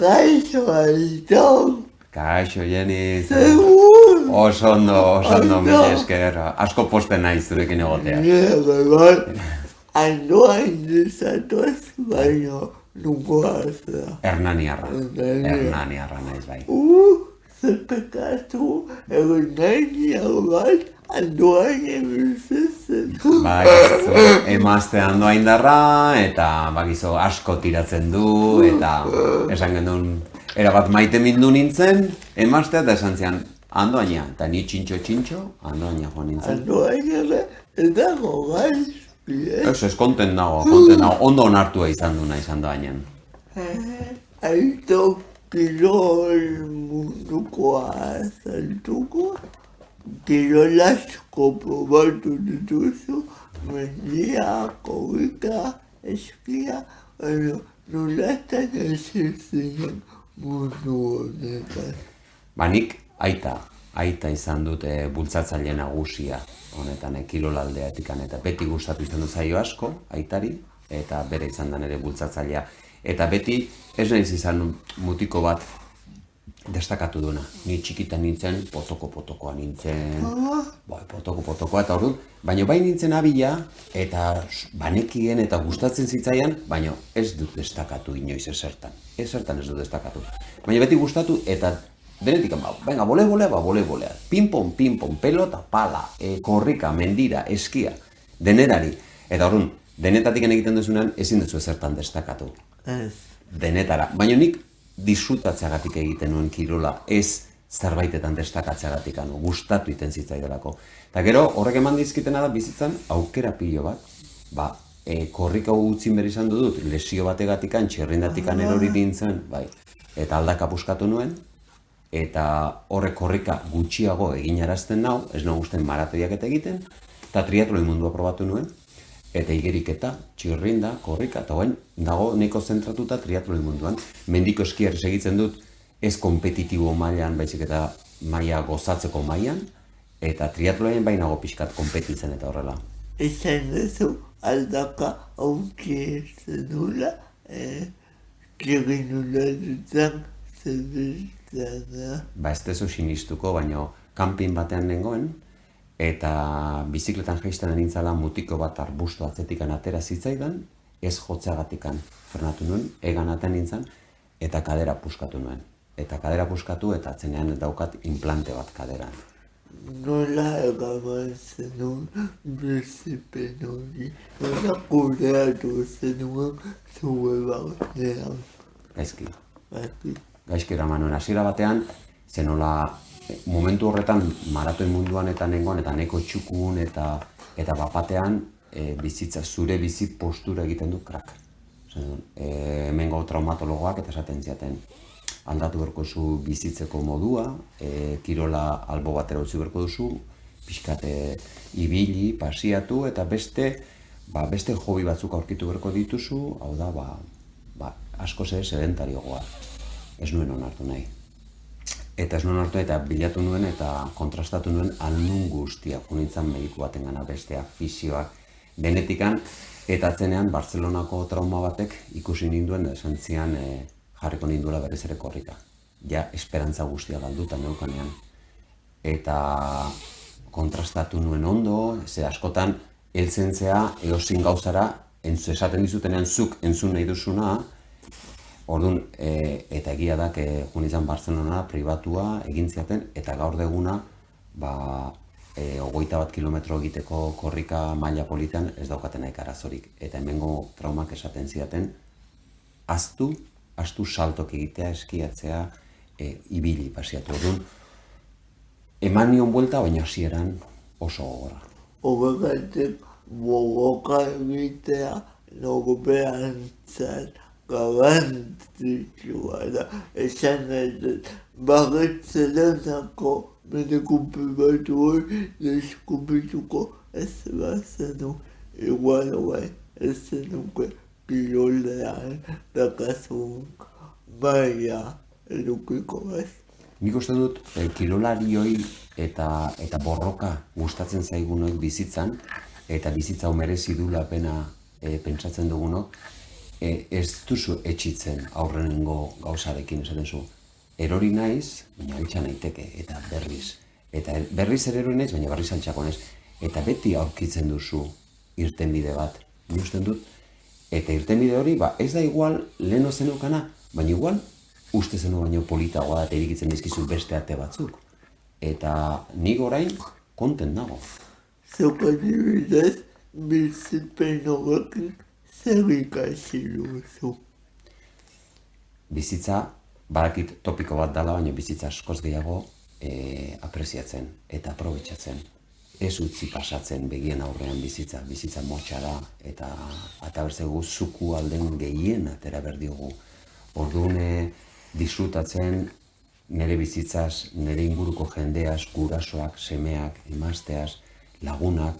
Kaixo, Aitor. Kaixo, Jeni. Segur. Oso ondo, mila esker. Asko posten nahi zurekin egotea. Bai. Andoa indizatoz, baina nukoazera. Hernaniarra naiz bai. Zepekatu, egon nahi bat, andoain ebizitzen. Bakizu, emazte andoa indarra, eta bakizu asko tiratzen du, eta esan genuen, erabat maite mindu nintzen, emaztea, eta esan zian, andoaina, eta ni txintxo, andoaina joan nintzen. Andoain ere, eta gogaizpi, Ez, konten nago, ondo onartua izan du nahi andoainan. Aito kirol mundukoa azaltuko, kirol asko probatu dituzu, mendia, korrika, eskia, baina nolatan ezizien mundu honetan. Nik aita izan dute bultzatzaile nagusia honetan kirolaldeatik, eta beti gustatu izan du zaio asko, aitari, eta bere izan den ere bultzatzailea. Eta beti ez naiz izan mutiko bat destakatu duena. Ni txikitan nintzen, potokoa nintzen, potokoa, eta orduan, baina bai nintzen abila, eta banekien eta gustatzen zitzaian, baina ez dut destakatu inoiz ezertan ez dut destakatu. Baina beti gustatu, eta denetik, venga, volea, ping-pong, pelota, pala, korrika, mendira, eskia, denerari. Eta orduan, denetatik egiten duzunean, ezin duzu ezertan destakatu. Ez. Denetara. Baina nik disfrutatzeagatik egiten nuen kirola, ez zerbaitetan destakatzeagatik, gustatu iten zitzaidelako. Eta gero, horrek eman dizkitena da bizitzan, aukera pilo bat. Korrika utzin behar izan dut, lesio bategatikan, txirrindatikan erori nintzen, eta aldaka puskatu nuen, eta horrek korrika gutxiago eginarazten nau, ez nago gusten maratoiak eta egiten, eta triatloi mundua probatu nuen, eta igeriketa, txirrinda, korrika, eta guen, dago neko zentratuta triatloi munduan. Mendiko eskiar segitzen dut, ez kompetitibo mailan, baizik eta maila gozatzeko mailan, eta triatloien bainago pixkat kompetitzen eta horrela. Esan duzu aldaka aukietzen nula, txirrinula dutzen zebiltzana. Ez dezu sinistuko, baina kanpin batean nengoen, eta bizikletan jaisten nintzala mutiko bat arbustu atzetikan atera zitzaidan, ez jotzeagatikan frenatu nuen, egan aten nintzen, eta kadera puskatu nuen. Eta kadera puskatu eta atzenean daukat implante bat kaderan. Nola egaman zenuen bizipen hori, nola kudeatu zenuen zue batean. Gaizki eraman nuen, hasiera batean, zenola momentu horretan maratoi munduan eta nengoen, eta neko txukun eta bapatean bizitza zure bizi postura egiten du krak. Hemengo traumatologoak eta esaten ziaten aldatu berko zu bizitzeko modua, kirola albo batera utzi berko duzu, pixkat ibili, pasiatu, eta beste hobi batzuk aurkitu berko dituzu, hau da, asko sedentariogoa, ez nuen onartu nahi. Eta ez nuen hartu eta bilatu nuen eta kontrastatu nuen alnun guztiak, unintzen mediku baten gana bestea, fisioak, denetikan, eta atzenean Barcelonako trauma batek ikusi ninduen, esan zian jarriko ninduela berriz ere korrika. Ja, esperantza guztia galduta neukanean. Eta kontrastatu nuen ondo, ze askotan, heltzen zea, eozin gauzara, esaten dizutenean zuk entzun nahi duzuna, orduan, eta egia da, joan izan Barcelona, pribatua, egin ziaten, eta gaur deguna, 21 kilometro egiteko korrika maila politean ez daukaten nahi arazorik. Eta hemengo traumak esaten ziaten, astu saltok egitea, eskiatzea, ibili pasiatu. Orduan, eman nion buelta, baina hasieran oso gogorra. Horregatik bogoka egitea norberantzat garrantzitsua da. Esan nahi dut, Bartzelonako mediku pribatu hori deskubituko ez bazenu. Igual ez zenuke kirolean dakazun maila edukiko ez. Nik uste dut, kirolarioi eta borroka gustatzen zaigunok bizitzan, eta bizitza merezi duela pena pentsatzen dugunok, ez duzu etxitzen aurrenengo gauzarekin esaten zu. Erori naiz, baina altxa naiteke, eta berriz. Eta berriz ere erori naiz, baina berriz altxako naiz. Eta beti aurkitzen duzu irtenbide bat. Ni usten dut, eta irtenbide hori, ez da igual leheno zenukana, baina igual uste zenu baino politagoa eta irikitzen dizkizu beste arte batzuk. Eta nik orain konten nago. Zuk adibidez, bizipen horrekin zer ikasi duzu. Bizitza, badakit topiko bat dela, baina bizitza askoz gehiago apreziatzen eta aprobetxatzen. Ez utzi pasatzen begien aurrean bizitza motxa da, eta berzegu zuku alden gehien atera berdiogu. Orduan disfrutatzen nire bizitzaz, nire inguruko jendeaz, gurasoak, semeak, emazteaz, lagunak,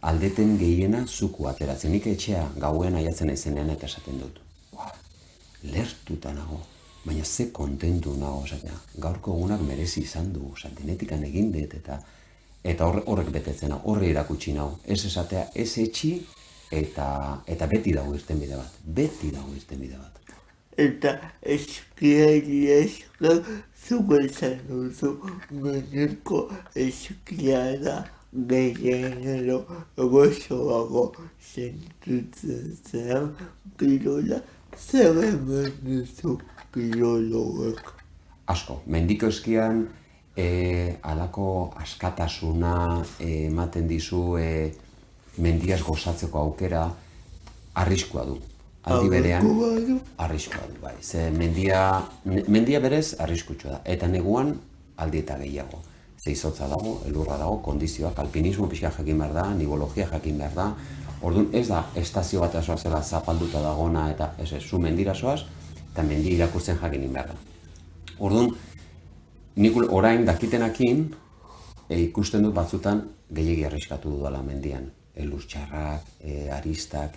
aldeten gehiena zuku ateratzen. Nik etxea gauen aiatzen aizenean eta esaten dut. Lertuta nago, baina ze kontentu nago, esatea. Gaurko egunak merezi izan du, denetikan egin dut, eta horrek betetzen, horre irakutsi nago. Ez esatea, ez etxi, eta beti dago irtenbide bat. Beti dago irtenbide bat. Eta eskiari esker zuk esan duzu munduko eskiara gehienero gozoago sentitzen zen kirola. Zer eman duzu kirologek? Asko, mendiko eskian halako askatasuna ematen dizu mendiaz gozatzeko aukera arriskua du. Aldi berean, arriskua du, bai. Ze mendia berez arriskutsua da. Eta neguan aldi eta gehiago. Ze izotza dago, elurra dago, kondizioak, alpinismo pixka jakin behar da, nibologia jakin behar da. Orduan ez da estazio bat zoazela zapalduta dagona eta zu mendira zoaz, eta mendia irakurtzen jakin behar da. Orduan, nik orain dakitenakin ikusten dut batzutan gehiegi arriskatu dudala mendian. Elur txarrak, aristak,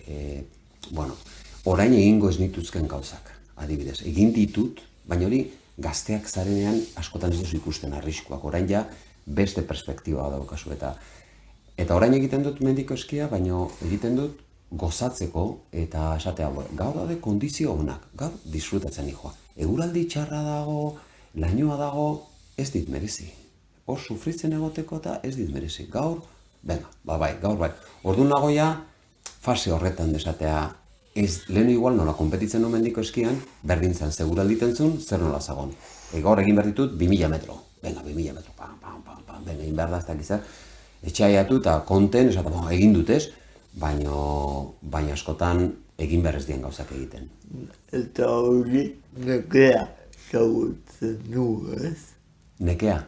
orain egingo ez nituzken gauzak, adibidez. Egin ditut, baina hori gazteak zarenean askotan ez duzu ikusten arriskuak. Orain ja beste perspektiba daukazu eta orain egiten dut mendiko eskia, baina egiten dut gozatzeko eta esatea, gaur daude kondizio onak, gaur disfrutatzen nijoa. Eguraldi txarra dago, lainoa dago, ez dit merezi. Hor sufritzen egoteko eta ez dit merezi. Gaur, gaur bai. Orduan nagoia, fase horretan desatea, ez lehenu igual nola konpetitzen no mendiko eskian, berdintzen seguralditen zuen, zer nola zagon. Gaur egin behar ditut 2000 metro. 2000 metro, egin behar da, ez dakizar. Etxaiatu eta konten, egin dutez, baina askotan egin behar ez dien gauzak egiten. Eta hori nekea zagutzen du, ez? Nekea?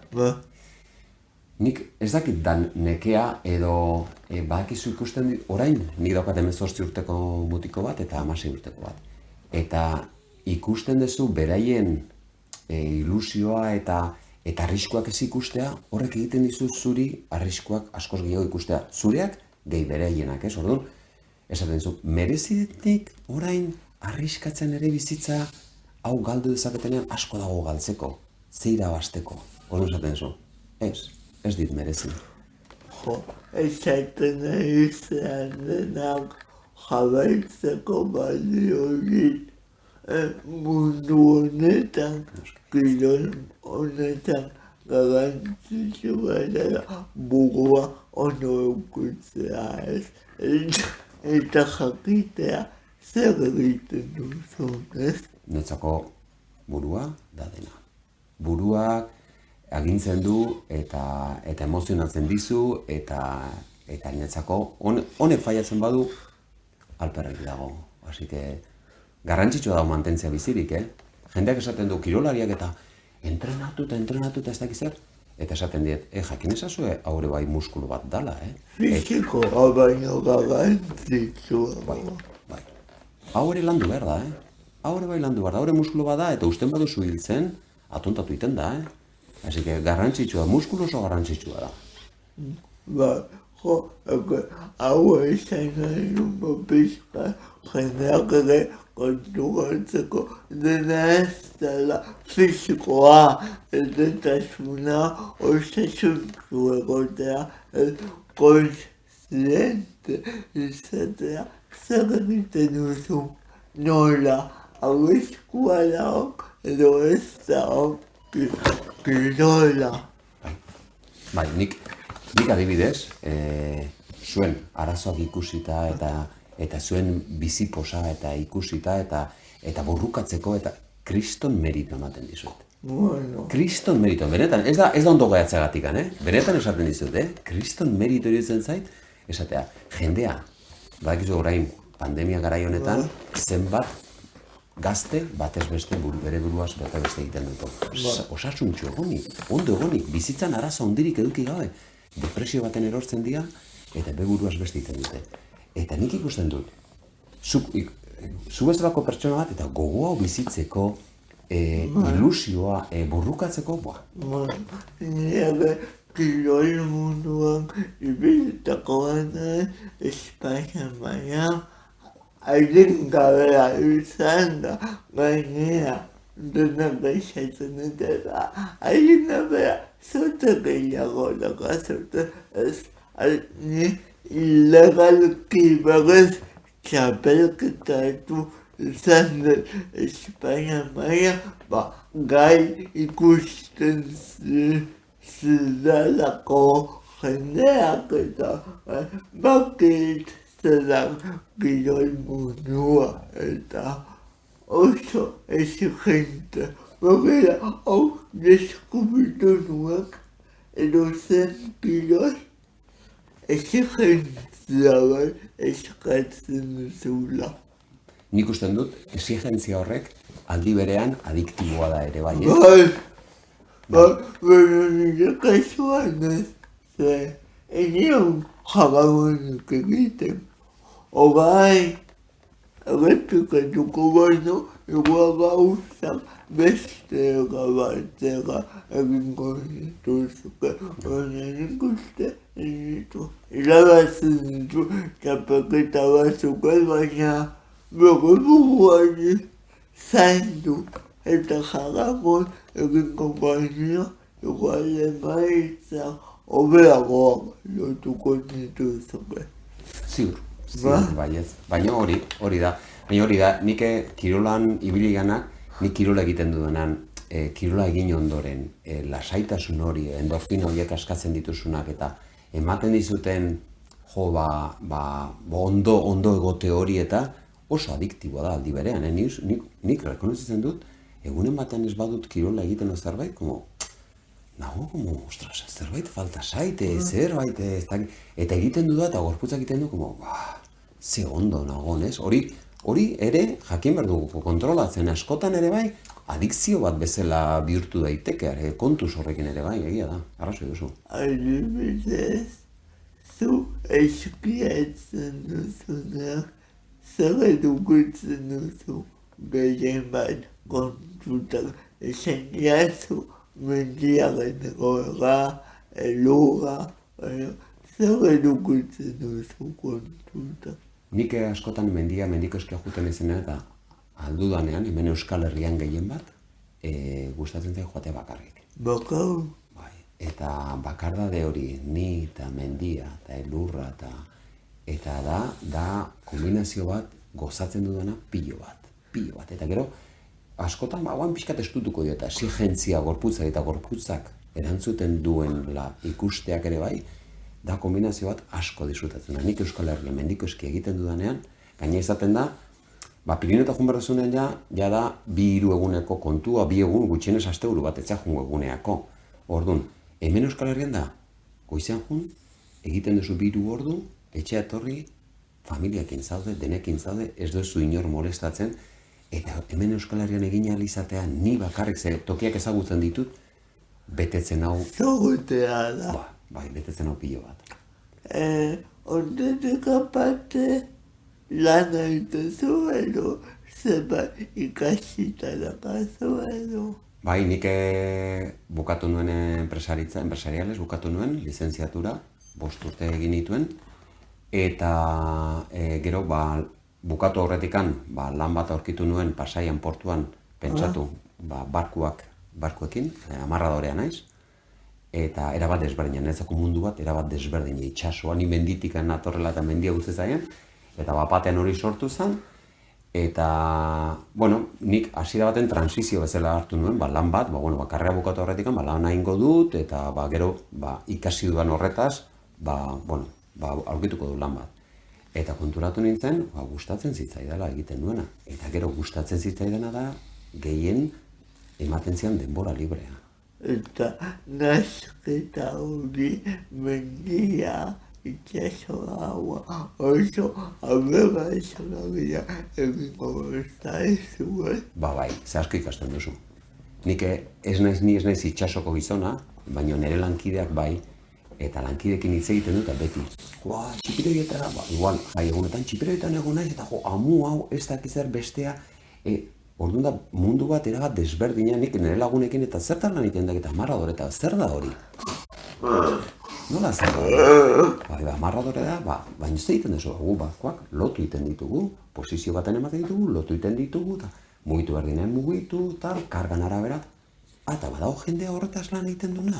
Nik ez dakit dan nekea edo badakizu ikusten orain, nik daukat 18 urteko mutiko bat eta 16 urteko bat. Eta ikusten duzu beraien ilusioa eta arriskuak ez ikustea, horrek egiten dizu zuri arriskuak askoz gehiago ikustea. Zureak gehi beraienak, ez? Orduan, esaten dizu, merezidetik orain arriskatzen ere bizitza hau galdu dezaketenean asko dago galtzeko, zeira basteko. Orduan esaten dizu, ez dit merezi. Esaten izan denak jarraitzeko baliorik mundu honetan, kirol honetan garrantzitsua dela burua ono eukitzea, ez? Eta jakitea zer egiten duzun, ez? Netzako burua da dena. Buruak agintzen du eta emozionatzen dizu eta netzako honek faiatzen badu alperrik dago. Así que garrantzitsua dago mantentzea bizirik, Jendeak esaten du kirolariak eta entrenatu eta ez dakizer. Eta esaten diet, jakin ezazue haure bai muskulu bat dala, Fisikoa baino garrantzitsua. Bai. Haure landu behar da, Haure bai landu behar da, haure muskulu bat da eta usten baduzu hiltzen, atontatu iten da, Así que garrantzitsua, muskulu oso garrantzitsua da. Hau esan nahi nuen pixka, jendeak ere kontugatzeko dena ez dela fisikoa, edetasuna, osasuntzu egotea, kontziente izatea, zer egiten duzu, nola, hau eskua dago, edo ez dago, kirola. Bai, nik adibidez, zuen arazoak ikusita eta zuen biziposa eta ikusita eta borrukatzeko eta kriston merito ematen dizut. Bueno, Kriston merito, benetan, ez da ondo gehatzeagatik, benetan esaten dizut, kriston merito iruditzen zait, esatea, jendea, badakizu orain, pandemia garai honetan, zenbat gazte batez beste bere buruaz bete beste egiten dut. Osasuntxu egonik, ondo egonik, bizitzan arazo hondirik eduki gabe, depresio baten erortzen dira, eta bere buruaz beste egiten dute. Eta nik ikusten dut, zu bezalako pertsona bat, eta gogoa bizitzeko, ilusioa borrukatzeko, nire kirol munduan ibiltako gana Espainia baina haiden gabea izan da gainera denak gaixatzen eta haiden gabea zote gehiago dago zote ez ni ilegalki berez txapelketatu izan den Espainia baina gai ikusten zidalako jendeak eta bakit zelan kirol mundua eta oso exigente. Begira, hau deskubritu nuak edo zen kirol exigentzia bat eskatzen duzula. Nik usten dut, exigentzia horrek aldi berean adiktiboa da ere bai, baina nire kasuan ez, enion jagagonik egiten. Ogai, errepikatuko baino, igual gauzak beste gabatzera egingo dituzke. Baina nik uste irabazen ditu txapelketa batzuk baina bere buruari zaindu eta jaragon egingo baino igual emaitza hobeagoak lotuko dituzke. Ziur, baiez. Baina hori da, nik kirolan ibili ganak, nik kirola egiten duenan, kirola egin ondoren, lasaitasun hori, endorfina horiek askatzen dituzunak eta ematen dizuten ondo egote hori eta oso adiktiboa da aldi berean, nik rekonozitzen dut, egunen batean ez badut kirola egiten zerbait, ostras, zerbait falta zaite, zerbait, eta egiten du da, eta gorputzak egiten du, ze ondo nagon, ez? Hori ere, jakin behar dugu kontrolatzen, askotan ere bai, adikzio bat bezala bihurtu daiteke, kontuz horrekin ere bai, egia da, arrazoi duzu. Adibidez, zu eskiatzen duzunak, zer edukitzen duzu gehien bat kontutak, esan jazu mendiaren egoera, elurra, zer edukitzen duzu kontutak. Nik askotan mendiko eskia juten izena eta aldudanean, hemen Euskal Herrian gehien bat, gustatzen zaio joatea bakarrik. Bakar? Bai, eta bakardade hori, ni eta mendia eta elurra eta da kombinazio bat gozatzen dudana pilo bat. Eta gero, askotan, guan pixkat estutuko dio eta exigentzia gorputzak eta gorputzak erantzuten duenla ikusteak ere bai, da kombinazio bat asko disfrutatzen da. Nik Euskal Herrian mendiko eski egiten dudanean, gaina izaten da, Pirineta joan behar duzunean ja da 2-3 eguneko kontua, 2 egun gutxienez asteburu bat etxea jungo eguneako. Orduan, hemen Euskal Herrian da, goizean jun, egiten duzu 2 ordu, etxea etorri, familiakin zaude, denekin zaude, ez duzu inor molestatzen, eta hemen Euskal Herrian egin ahal izatea, ni bakarrik ze tokiak ezagutzen ditut, betetzen hau... Zogutea da. Bai, betetzen hau pilo bat. Ondetik aparte, lan egitezu edo, zeba ikasita dakazu edo. Bai, nik bukatu nuen enpresariales, bukatu nuen, lizentziatura, 5 urte egin nituen, eta gero, bukatu horretikan, lan bat aurkitu nuen Pasaian portuan, pentsatu, barkuekin, amarradorea naiz, eta erabat desberdina, nezako mundu bat, erabat desberdina, itxasoa, ni menditikan natorrela eta mendia guzti zaien, Eta bapatean hori sortu zen, eta, bueno, nik hasiera baten transizio bezala hartu nuen, lan bat, karrera bukatu horretik, lan egingo dut, eta gero ikasi dudan horretaz, aurkituko du lan bat. Eta konturatu nintzen, gustatzen zitzaidala egiten duena. Eta gero gustatzen zitzaidana da, gehien ematen zian denbora librea. Eta nasketa hori mendia, itxaso gaua, oso aberaxagagia egingo besta ez zuen. Bai, ze asko ikasten duzu. Nik ez naiz itxasoko gizona, baina nire lankideak bai, eta lankidekin hitz egiten dut, beti. Txipiroietara, igual, egunetan txipiroietan egon naiz, eta amu hau ez dakizer bestea, orduan da mundu bat erabat desberdina, nik nire lagunekin eta zertan lan egiten eta amarradore eta zer da hori? Nola zer da hori? Amarradore da, baina ez egiten duzu, lotu egiten ditugu, posizio baten ematen ditugu, lotu egiten ditugu, eta mugitu berdinen mugitu, kargan arabera, eta badago jendea horretaz lan egiten duna.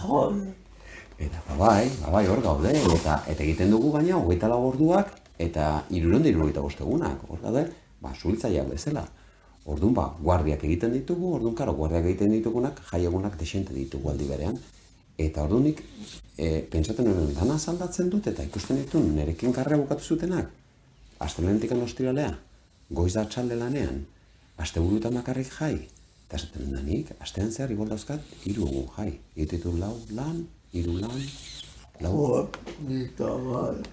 Eta bai, hor gaude, eta egiten dugu gaina 24 orduak eta 365 egunak, hor gaude, suhiltzaileak bezala. Orduan, guardiak egiten ditugu, guardiak egiten ditugunak, jai egunak desente ditugu aldi berean. Eta orduan nik, pentsaten nuen, dana aldatzen dut, eta ikusten ditu nerekin karrera bukatu zutenak. Astelehenetik ostiralea, goiz da atxalde lanean, asteburuetan bakarrik jai. Eta esaten da nik, astean zehar igual dauzkat, 3 egun jai. Egiten 4 lan, 3 lan, 4.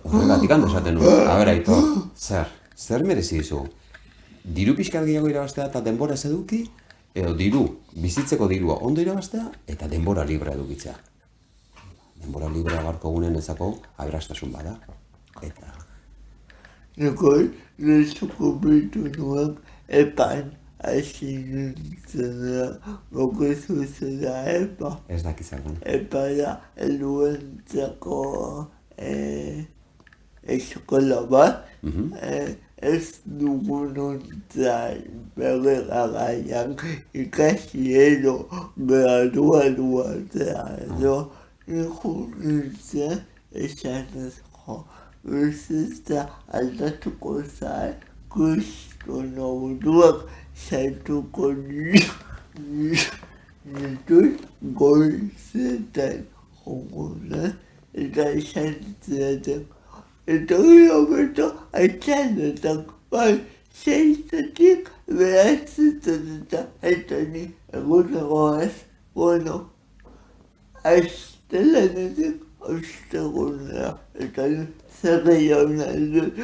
Horregatik handa esaten nuen, Aitor, zer merezi dizu? Diru pixkat gehiago irabaztea eta denbora ez eduki, edo bizitzeko dirua ondo irabaztea eta denbora librea edukitzea. Denbora librea barko gunen ezako aberastasun bada. Eta... Nikoi, nesuko bitu nuen epan hasi nintzena mokezu zera epa. Ez dakizar den. Epa da eluentzako eskola bat, ez dugunontzat berregagaian ikasi edo graduatzea edo niku nintzen esanezko bizitza aldatuko zai kristono buruak zaituko nitut goizetan jongunen eta esan zeraten. Eta gero beto atxanetan, seizatik behatzetan eta ni egunegoaz, astelenetik ostegunera, eta ni zerreion dut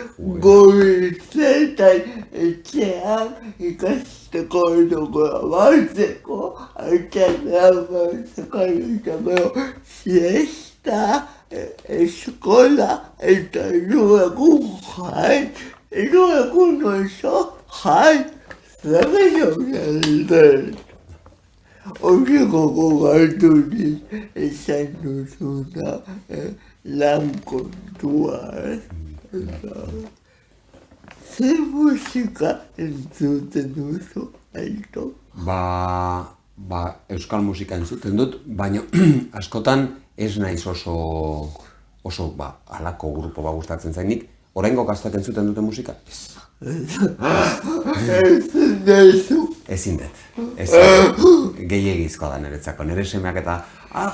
goizetan etxean ikasteko edo grabatzeko, atxanean grabatzeko eta gero siesta, eskola eta 2 egun jai, 2 egun oso jai, zerreion dut. Horreko gogatu nik esan duzuna lan kontua. Zer musika entzuten duzu, Aitor? Euskal musika entzuten dut, baina askotan ez naiz oso halako grupo gustatzen zainik. Oraingo gaztak entzuten dute musika? Ezin dut. Gehiegizkoa da niretzako. Nire semeak eta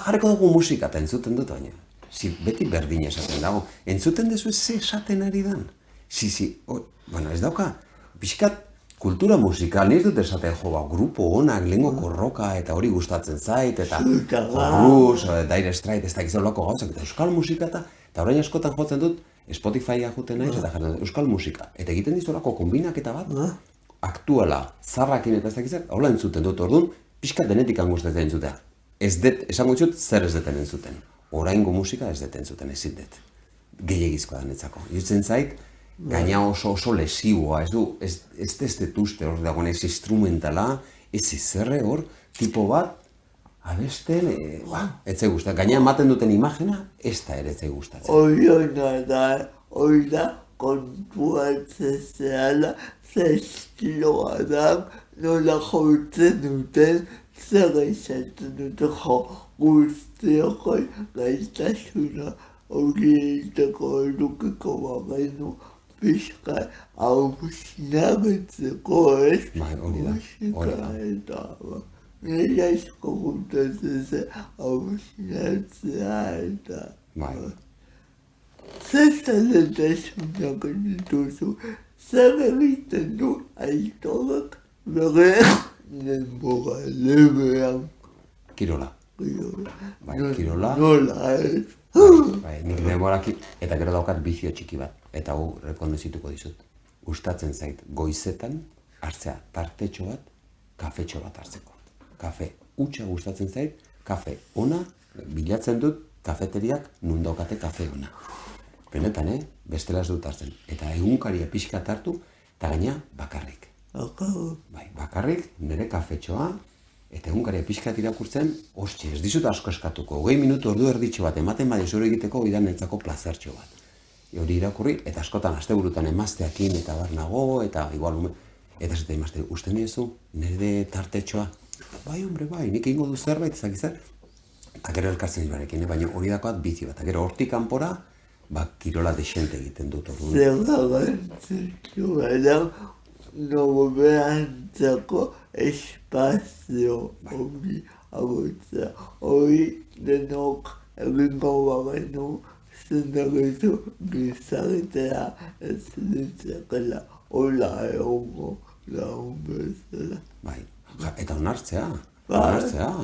jarriko dugu musika eta entzuten dut, baina beti berdin esaten dago. Entzuten dezu ze esaten ari dan? Ez dauka, pixkat kultura musikal, nire dut esaten grupo honak, lehengo korroka eta hori gustatzen zait, eta Rus, Dire Straits, ez dakiz olako gauzak, eta euskal musika eta orain askotan jotzen dut, Spotify-a juten naiz eta jartzen dut euskal musika. Eta egiten dizolako kombinaketa bat, aktuala, zarrakin eta ez dakizak, hola entzuten dut, orduan, pixkat denetik angustatzen entzutea. Esango dut zer ez deten entzuten. Oraingo musika ez deten entzuten, ezin dut. Gehiegizkoa da netzako. Jutzen zait, gaina oso lesiboa, ez uste hor dagoen ez instrumentala, ez zerre hor, tipo bat, abesten, ez zai gustatzen. Gaina ematen duten imagina, ez da ere ez zai gustatzen. Hori da, kontuatzen zehala, ze estiloa da, nola jotzen duten, zer izaten duten guztioko gaitasuna hori egiteko edukiko bagenu pixka hausnartzeko ez, Bai, hori da. musika eta nire asko gustatzen zen hausnartzea eta Bai. zer zaletasunak dituzu, zer egiten du Aitorek bere denbora lebean. Kirola. Bai, kirola. Nola ez? Bai, nik denborak eta gero daukat bizio txiki bat. Eta hau rekonozituko dizut. Gustatzen zait goizetan hartzea tartetxo bat, kafetxo bat hartzeko. Kafe hutsa gustatzen zait, kafe ona, bilatzen dut kafeteriak nun daukate kafe ona. Benetan, bestela ez dut hartzen. Eta egunkaria pixka hartu, eta gaina bakarrik. Bai, bakarrik, nire kafetxoa, eta egunkaria pixka irakurtzen, hostxe, ez dizut asko eskatuko, 20 minutu ordu erditxo bat, ematen badi zure egiteko, idan netzako plazertxo bat. Hori irakurri, eta askotan asteburutan emazteakin, eta bar nago, eta igual, eta zeta emazte, uste niezu, nire tartetxoa, bai, hombre, bai, nik ingo du zerbait, ezakizer, eta gero elkartzen ibarekin, baina hori dakoat bizi bat, eta gero hortik kanpora, kirola desente egiten dut orduan. Zer garrantzitsua da, norberantzako espazio hori agotzea. Hori denok egingo bagenu zendagizu gizartea ez ditzakela hola egongo lagun bezala. Bai, eta onartzea,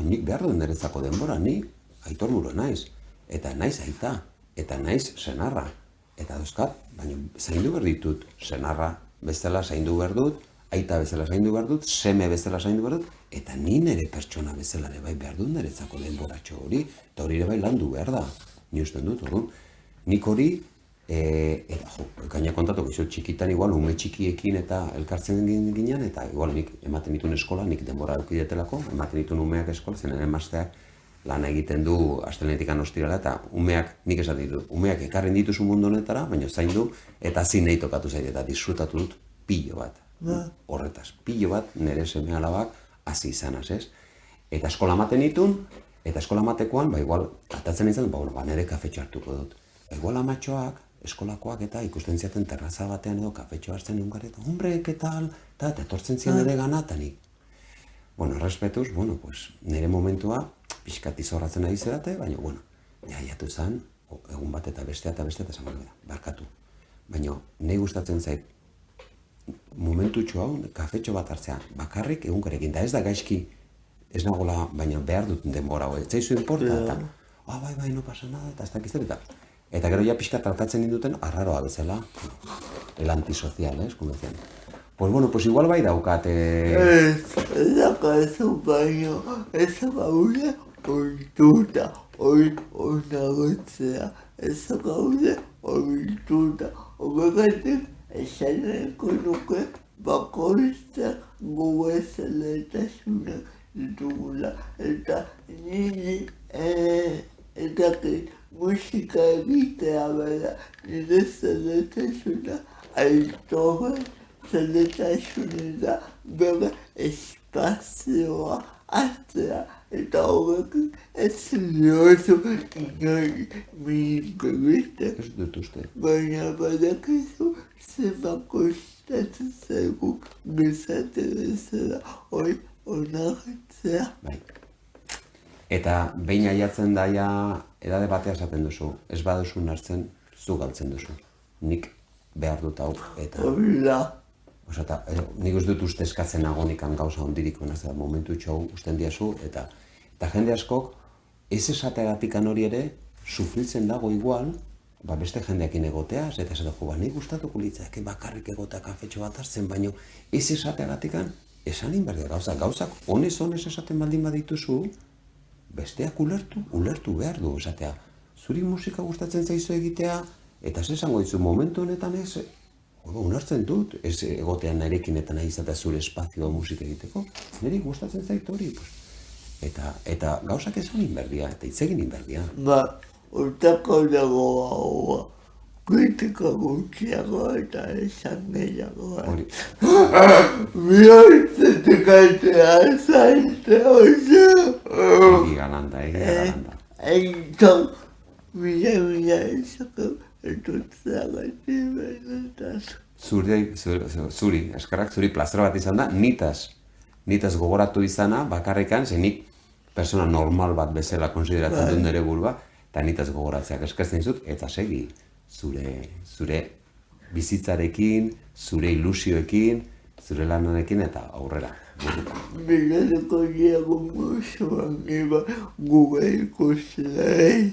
nik behar duen nerezako denbora, ni Aitor Muro naiz, eta naiz aita, eta naiz senarra, eta dauzkat, baina zaindu behar ditut, senarra bezala zaindu behar dut, aita bezala zaindu behar dut, seme bezala zaindu behar dut, eta ni nire pertsona bezala ere bai behar dut nerezako denboratxo hori, eta hori ere bai landu behar da, ni usten dut, orduan. Nik hori, gaina kontatu, txikitan igual ume txikiekin eta elkartzen ginen, eta igual nik ematen dituen eskola, nik denbora eukidetelako, ematen dituen umeak eskola, zen emazteak lan egiten du astelenetik ostirala, eta umeak, nik esan ditut, umeak ekarren dituzu mundu honetara, baina zaindu, eta zin nahi tokatu zaite, eta disfrutatu dut pilo bat. Horretaz, pilo bat nire seme alabak hasi izanaz, ez? Eta eskola ematen ditun, eta eskola ematekoan, igual, atatzen izan, nire kafetxo hartuko dut. Igual amatxoak, eskolakoak eta ikusten ziaten terraza batean edo kafetxo hartzen egun gara, eta hombre, ketal, eta etortzen zian ere gana, eta nik. Bueno, respetuz, nire momentua, pixkat izorratzen ari zerate, baina, jaiatu zen, egun bat eta bestea, esan behar da, barkatu. Baina, nahi gustatzen zait, momentutxo hau, kafetxo bat hartzea, bakarrik egunkarekin, da ez da gaizki, ez nagola, baina behar dut denbora, ez zaizu importa, eta, bai, no pasa nada, eta ez dakizten, eta gero ja pixka tratatzen dinduten, arraroa bezala, el antisozial, como decían. Pues igual bai daukat, Ez dakazu baino, ez gaude ohituta oinagotzea, ez gaude ohituta. Horregatik esan nahiko nuke bakoitzak gogo zaletasunak ditugula, eta niri musika egitea bera, nire zaletasuna Aitorren zaletasunera bere espazioa hartzea, eta horrekin ez niozu inori minik egiten. ez dut uste. Baina badakizu zema kostatzen zaigu gizarte bezala hori onartzea. Bai. Eta behin aiatzen daia edade batea esaten duzu, ez baduzu nartzen, zu galtzen duzu. Nik behar dut hau, eta... Hori da. Nik ez dut uste eskatzen agonikan gauza hondirik, momentu txau usten diazu, eta jende askok, ez esateagatikan hori ere, sufritzen dago igual, beste jendeakin egoteaz, eta esateko, nik gustatuko litzake bakarrik egotea kafetxo bat hartzen, baino ez esateagatikan, esan inberdia gauzak honez esaten baldin badituzu, besteak ulertu behar du, esatea, zuri musika gustatzen zaizu egitea, eta ez esango dizu momentu honetan ez, unertzen dut, ez egotean narekin eta nahi izatea zure espazioa musika egiteko, niri gustatzen zaitu hori, eta gauzak esan inberdia, eta hitz egin inberdia. Hortako dago hau, kritika gutxiago eta esan gehiago. Bihortzetik aitea zaite, oso. Egi galanta. Aitor, mila esako Etortzeagatik benetan. Zuri, eskerrak, zuri plazer bat izan da, nitaz gogoratu izana, bakarrikan, ze nik persona normal bat bezala konsideratzen dut nire burua, eta nitaz gogoratzeak eskertzen dizut, eta segi, zure bizitzarekin, zure ilusioekin, zure lanarekin, eta aurrera. Bigarreko diago musuan, iba guga ikuslei.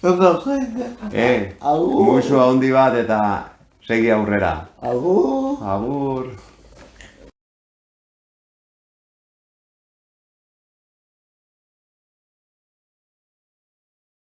Musua handi bat, eta segi aurrera. Agur. Agur.